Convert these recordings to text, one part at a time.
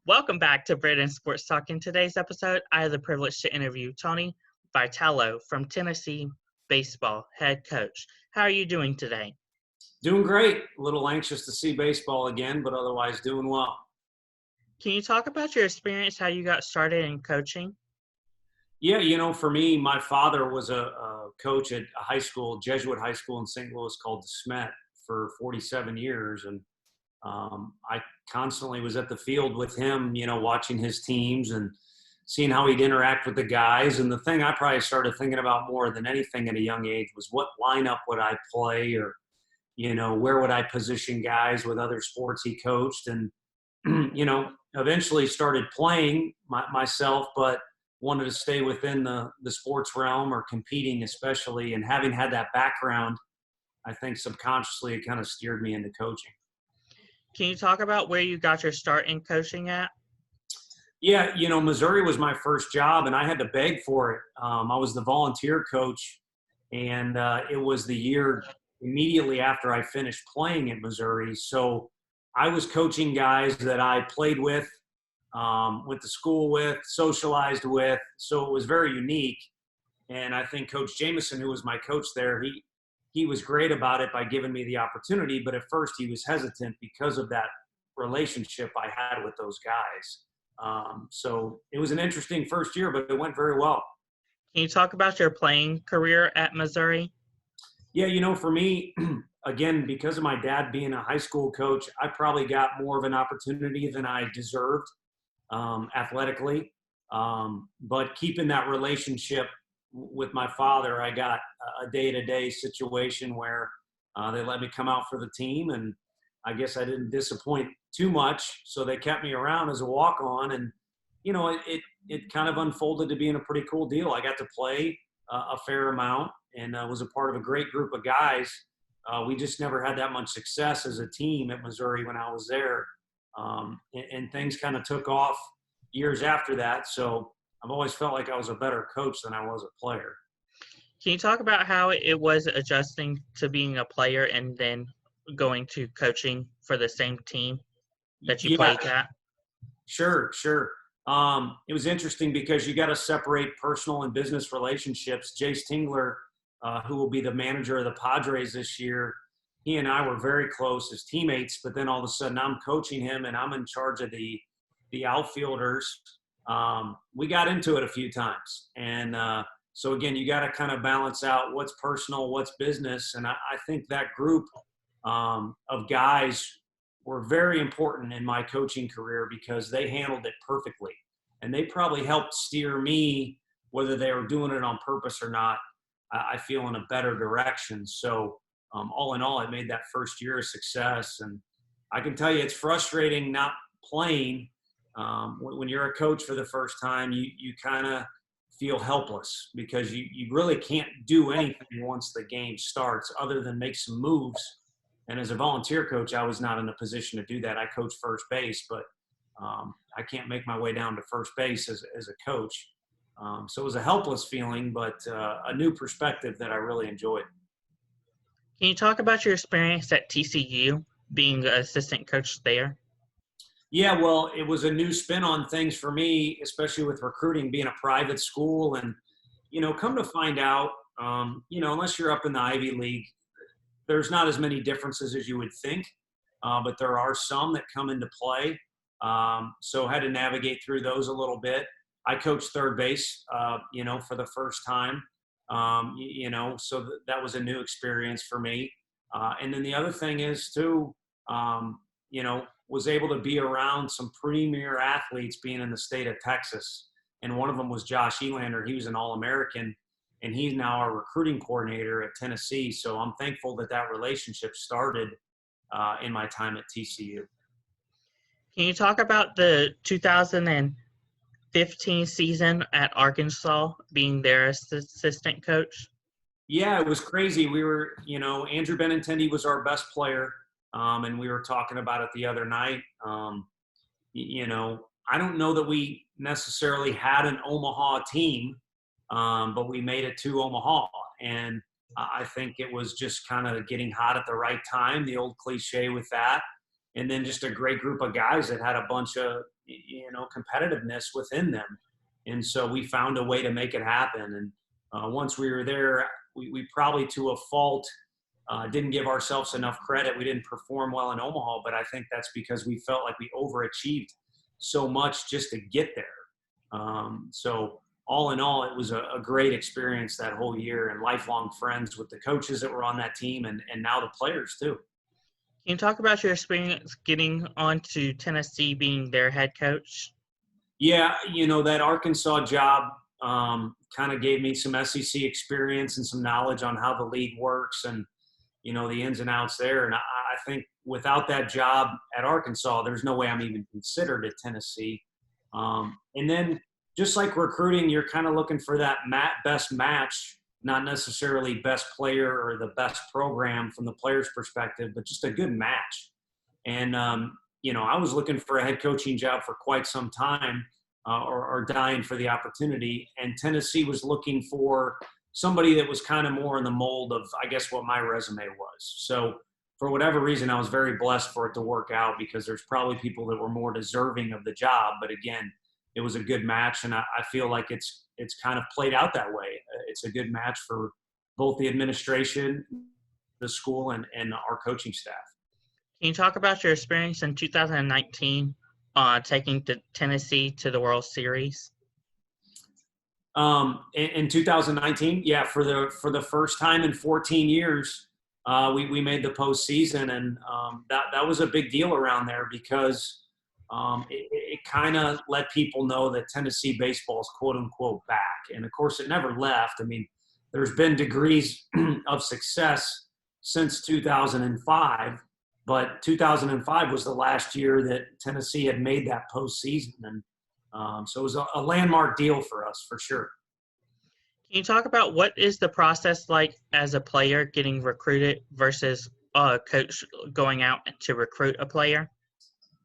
Welcome back to Britain Sports Talk. In today's episode, I have the privilege to interview Tony Vitello from Tennessee baseball head coach. How are you doing today? Doing great. A little anxious to see baseball again, but otherwise doing well. Can you talk about your experience, how you got started in coaching? Yeah, for me, my father was a coach at a high school, Jesuit high school in St. Louis called DeSmet for 47 years. And I constantly was at the field with him, watching his teams and seeing how he'd interact with the guys. And the thing I probably started thinking about more than anything at a young age was what lineup would I play, or where would I position guys with other sports he coached. And eventually started playing myself, but wanted to stay within the sports realm or competing especially. And having had that background, I think subconsciously it kind of steered me into coaching. Can you talk about where you got your start in coaching at? Yeah, Missouri was my first job and I had to beg for it. I was the volunteer coach, and it was the year immediately after I finished playing at Missouri. So I was coaching guys that I played with, went to school with, socialized with. So it was very unique. And I think Coach Jameson, who was my coach there, he was great about it by giving me the opportunity. But at first he was hesitant because of that relationship I had with those guys. So it was an interesting first year, but it went very well. Can you talk about your playing career at Missouri? Yeah, for me, again, because of my dad being a high school coach, I probably got more of an opportunity than I deserved athletically. But keeping that relationship with my father, I got a day-to-day situation where they let me come out for the team, and I guess I didn't disappoint too much, so they kept me around as a walk-on, and it kind of unfolded to being a pretty cool deal. I got to play a fair amount and was a part of a great group of guys. We just never had that much success as a team at Missouri when I was there, and things kind of took off years after that. So I've always felt like I was a better coach than I was a player. Can you talk about how it was adjusting to being a player and then going to coaching for the same team that you Yeah, played at? sure. It was interesting because you got to separate personal and business relationships. Jace Tingler, who will be the manager of the Padres this year, he and I were very close as teammates, but then all of a sudden I'm coaching him and I'm in charge of the outfielders. We got into it a few times. And so again, you got to kind of balance out what's personal, what's business. And I think that group of guys were very important in my coaching career because they handled it perfectly. And they probably helped steer me, whether they were doing it on purpose or not, I feel in a better direction. So all in all, it made that first year a success. And I can tell you it's frustrating not playing. When you're a coach for the first time, you kind of feel helpless because you really can't do anything once the game starts other than make some moves. And as a volunteer coach, I was not in a position to do that. I coach first base, but I can't make my way down to first base as a coach. So it was a helpless feeling, but a new perspective that I really enjoyed. Can you talk about your experience at TCU, being the assistant coach there? Yeah, well, it was a new spin on things for me, especially with recruiting, being a private school. And, come to find out, unless you're up in the Ivy League, there's not as many differences as you would think, but there are some that come into play. So I had to navigate through those a little bit. I coached third base, for the first time, so that was a new experience for me. And then the other thing is too, was able to be around some premier athletes being in the state of Texas. And one of them was Josh Elander. He was an All-American, and he's now our recruiting coordinator at Tennessee. So I'm thankful that relationship started in my time at TCU. Can you talk about the 2015 season at Arkansas, being their assistant coach? Yeah, it was crazy. We were, Andrew Benintendi was our best player, and we were talking about it the other night. I don't know that we necessarily had an Omaha team, but we made it to Omaha. And I think it was just kind of getting hot at the right time, the old cliche with that. and then just a great group of guys that had a bunch of, competitiveness within them. And so we found a way to make it happen. And once we were there, we probably to a fault didn't give ourselves enough credit. We didn't perform well in Omaha, but I think that's because we felt like we overachieved so much just to get there. So all in all, it was a great experience that whole year, and lifelong friends with the coaches that were on that team, and now the players too. Can you talk about your experience getting onto Tennessee, being their head coach? Yeah, that Arkansas job kind of gave me some SEC experience and some knowledge on how the league works and, the ins and outs there. And I think without that job at Arkansas, there's no way I'm even considered at Tennessee. And then just like recruiting, you're kind of looking for that best match, not necessarily best player or the best program from the player's perspective, but just a good match. And, I was looking for a head coaching job for quite some time, or dying for the opportunity. And Tennessee was looking for somebody that was kind of more in the mold of, I guess, what my resume was. So for whatever reason, I was very blessed for it to work out, because there's probably people that were more deserving of the job. But again, it was a good match, and I feel like it's kind of played out that way. It's a good match for both the administration, the school, and our coaching staff. Can you talk about your experience in 2019 taking the Tennessee to the World Series? In 2019, yeah, for the first time in 14 years, we made the postseason, and that was a big deal around there, because it kind of let people know that Tennessee baseball is quote unquote back. And of course, it never left. I mean, there's been degrees of success since 2005, but 2005 was the last year that Tennessee had made that postseason. And so it was a landmark deal for us, for sure. Can you talk about what is the process like as a player getting recruited versus a coach going out to recruit a player?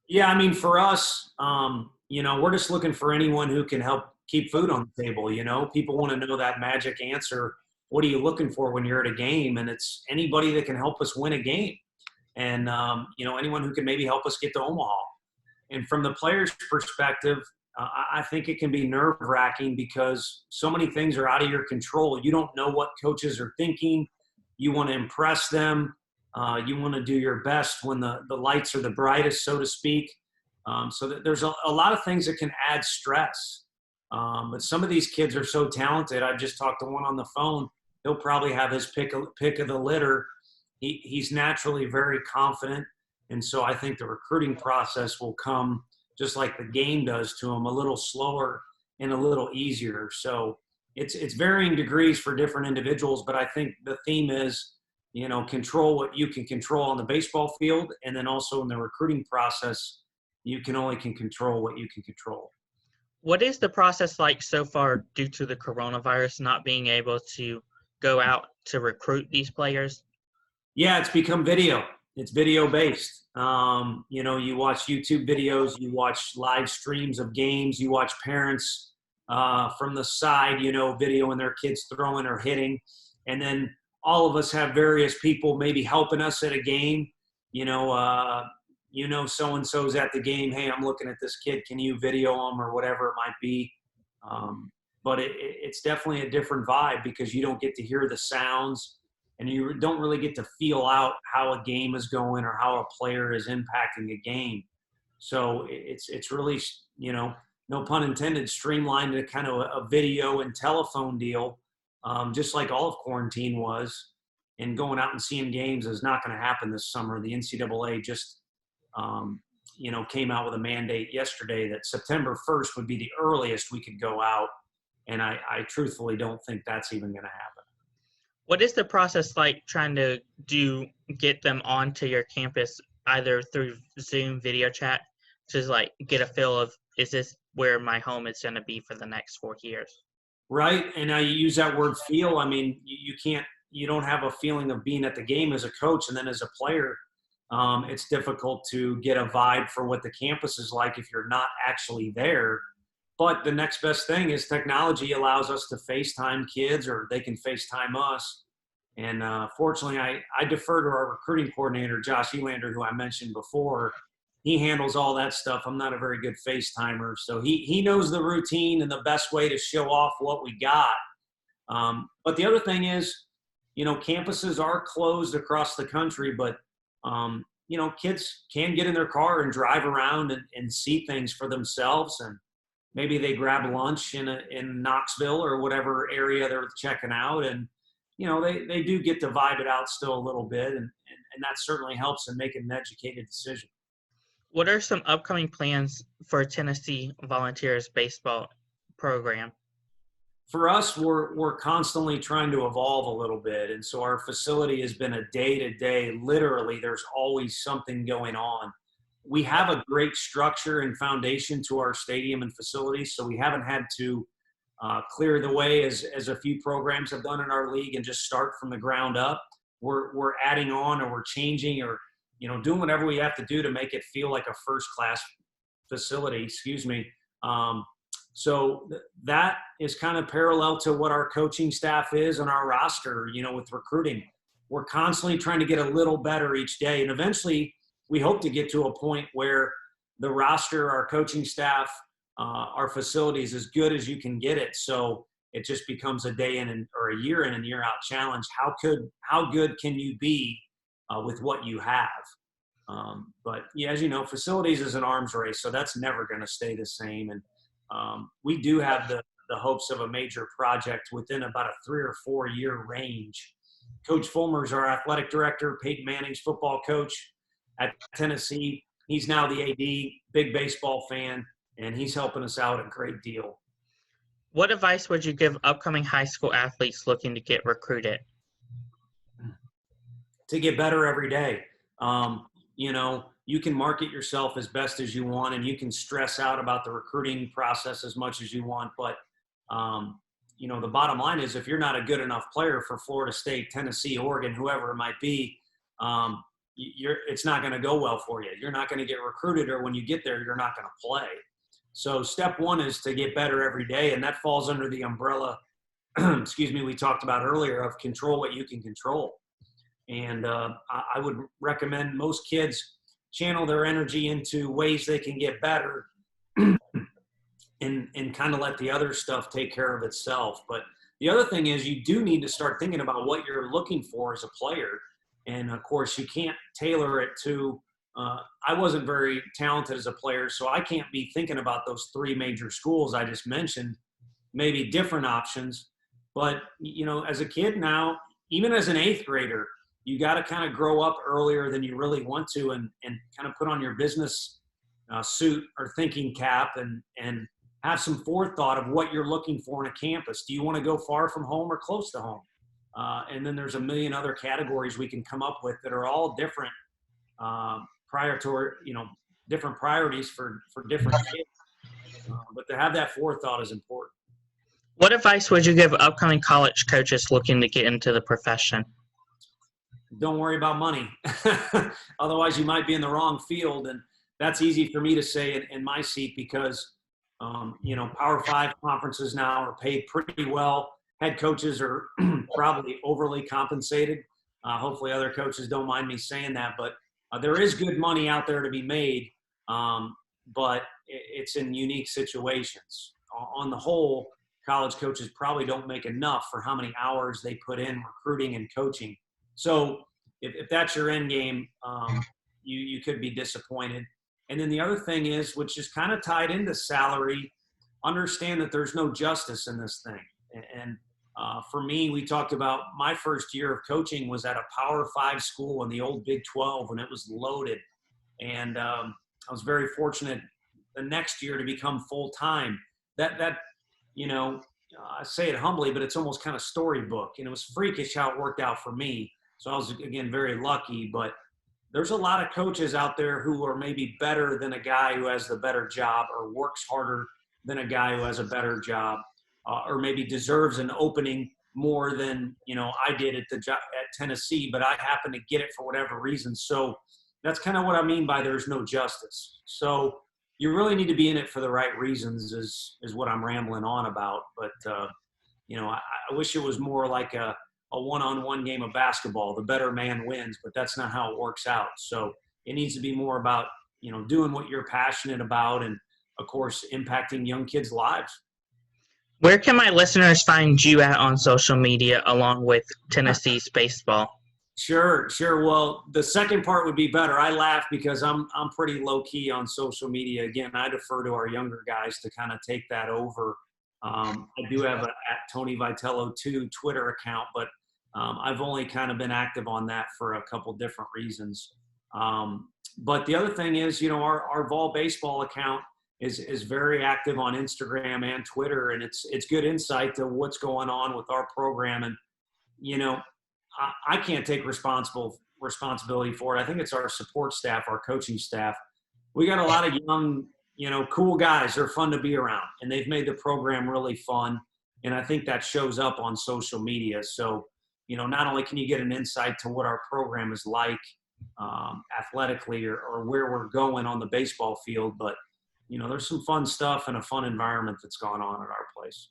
Yeah, I mean, for us, we're just looking for anyone who can help keep food on the table. People want to know that magic answer. What are you looking for when you're at a game? And it's anybody that can help us win a game. And, anyone who can maybe help us get to Omaha. And from the player's perspective, I think it can be nerve-wracking, because so many things are out of your control. You don't know what coaches are thinking. You want to impress them. You want to do your best when the lights are the brightest, so to speak. So that there's a lot of things that can add stress. But some of these kids are so talented. I just talked to one on the phone. He'll probably have his pick of the litter. He's naturally very confident. And so I think the recruiting process will come just like the game does to him, a little slower and a little easier. So it's varying degrees for different individuals. But I think the theme is, control what you can control on the baseball field. And then also in the recruiting process, you can control what you can control. What is the process like so far due to the coronavirus not being able to go out to recruit these players? Yeah, it's become video. It's video based. You watch YouTube videos, you watch live streams of games, you watch parents from the side, videoing their kids throwing or hitting. And then all of us have various people maybe helping us at a game. So-and-so's at the game. Hey, I'm looking at this kid. Can you video him, or whatever it might be? But it's definitely a different vibe, because you don't get to hear the sounds, and you don't really get to feel out how a game is going or how a player is impacting a game. So it's really, no pun intended, streamlined to kind of a video and telephone deal, just like all of quarantine was. And going out and seeing games is not going to happen this summer. The NCAA just, came out with a mandate yesterday that September 1st would be the earliest we could go out. And I truthfully don't think that's even going to happen. What is the process like trying to get them onto your campus, either through Zoom video chat, to get a feel of, is this where my home is going to be for the next 4 years? Right. And I use that word feel. I mean, you don't have a feeling of being at the game as a coach, and then as a player, it's difficult to get a vibe for what the campus is like if you're not actually there. But the next best thing is technology allows us to FaceTime kids, or they can FaceTime us. And fortunately, I defer to our recruiting coordinator, Josh Elander, who I mentioned before. he handles all that stuff. I'm not a very good FaceTimer. So he knows the routine and the best way to show off what we got. But the other thing is, campuses are closed across the country, but, kids can get in their car and drive around and see things for themselves. And maybe they grab lunch in Knoxville or whatever area they're checking out. And, they do get to vibe it out still a little bit. And that certainly helps in making an educated decision. What are some upcoming plans for Tennessee Volunteers baseball program? For us, we're constantly trying to evolve a little bit. And so our facility has been a day-to-day, literally, there's always something going on. We have a great structure and foundation to our stadium and facilities, so we haven't had to clear the way as a few programs have done in our league and just start from the ground up. We're adding on, or we're changing, or doing whatever we have to do to make it feel like a first-class facility. So that is kind of parallel to what our coaching staff is and our roster, with recruiting. We're constantly trying to get a little better each day. And eventually we hope to get to a point where the roster, our coaching staff, our facilities, as good as you can get it. So it just becomes a day in or a year in and year out challenge. How good can you be with what you have? But yeah, as you know, facilities is an arms race, so that's never going to stay the same. And we do have the hopes of a major project within about a 3 or 4 year range. Coach Fulmer's our athletic director, Peyton Manning's football coach at Tennessee. He's now the AD, big baseball fan, and he's helping us out a great deal. What advice would you give upcoming high school athletes looking to get recruited? To get better every day. You can market yourself as best as you want, and you can stress out about the recruiting process as much as you want. But, the bottom line is, if you're not a good enough player for Florida State, Tennessee, Oregon, whoever it might be, it's not going to go well for you. You're not going to get recruited, or when you get there, you're not going to play. So step one is to get better every day, and that falls under the umbrella, we talked about earlier, of control what you can control. And I would recommend most kids channel their energy into ways they can get better and kind of let the other stuff take care of itself. But the other thing is, you do need to start thinking about what you're looking for as a player. And of course, you can't tailor it to, I wasn't very talented as a player, so I can't be thinking about those 3 major schools I just mentioned, maybe different options. But, as a kid now, even as an 8th grader, you got to kind of grow up earlier than you really want to, and kind of put on your business suit or thinking cap and have some forethought of what you're looking for in a campus. Do you want to go far from home or close to home? And then there's a million other categories we can come up with that are all different different priorities for different kids. But to have that forethought is important. What advice would you give upcoming college coaches looking to get into the profession? Don't worry about money. Otherwise, you might be in the wrong field. And that's easy for me to say in my seat because, Power 5 conferences now are paid pretty well. Head coaches are probably overly compensated. Hopefully other coaches don't mind me saying that. But there is good money out there to be made, but it's in unique situations. On the whole, college coaches probably don't make enough for how many hours they put in recruiting and coaching. So if that's your end game, you could be disappointed. And then the other thing is, which is kind of tied into salary, understand that there's no justice in this thing. And for me, we talked about my first year of coaching was at a Power 5 school in the old Big 12, and it was loaded. And I was very fortunate the next year to become full-time. I say it humbly, but it's almost kind of storybook. And it was freakish how it worked out for me. So I was, again, very lucky. But there's a lot of coaches out there who are maybe better than a guy who has the better job, or works harder than a guy who has a better job, or maybe deserves an opening more than, I did at Tennessee, but I happened to get it for whatever reason. So that's kind of what I mean by there's no justice. So you really need to be in it for the right reasons is what I'm rambling on about. But, I wish it was more like a one-on-one game of basketball. The better man wins, but that's not how it works out. So it needs to be more about doing what you're passionate about, and of course, impacting young kids' lives. Where can my listeners find you at on social media along with Tennessee's baseball? Sure. Well, the second part would be better. I laugh because I'm pretty low key on social media. Again, I defer to our younger guys to kind of take that over. I do have a @Tony Vitello 2 Twitter account, but I've only kind of been active on that for a couple different reasons. But the other thing is, our Vol baseball account is very active on Instagram and Twitter, and it's good insight to what's going on with our program. And I can't take responsibility for it. I think it's our support staff, our coaching staff. We got a lot of young, cool guys. They're fun to be around, and they've made the program really fun. And I think that shows up on social media. So, not only can you get an insight to what our program is like athletically or where we're going on the baseball field, but, there's some fun stuff and a fun environment that's gone on at our place.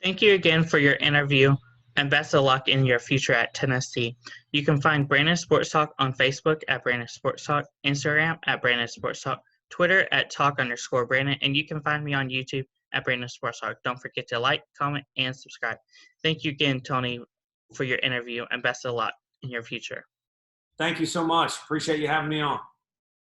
Thank you again for your interview, and best of luck in your future at Tennessee. You can find Brandon Sports Talk on Facebook at Brandon Sports Talk, Instagram at Brandon Sports Talk, Twitter at @talk_Brandon, and you can find me on YouTube at Brandon Sports Talk. Don't forget to like, comment, and subscribe. Thank you again, Tony, for your interview, and best of luck in your future. Thank you so much. Appreciate you having me on.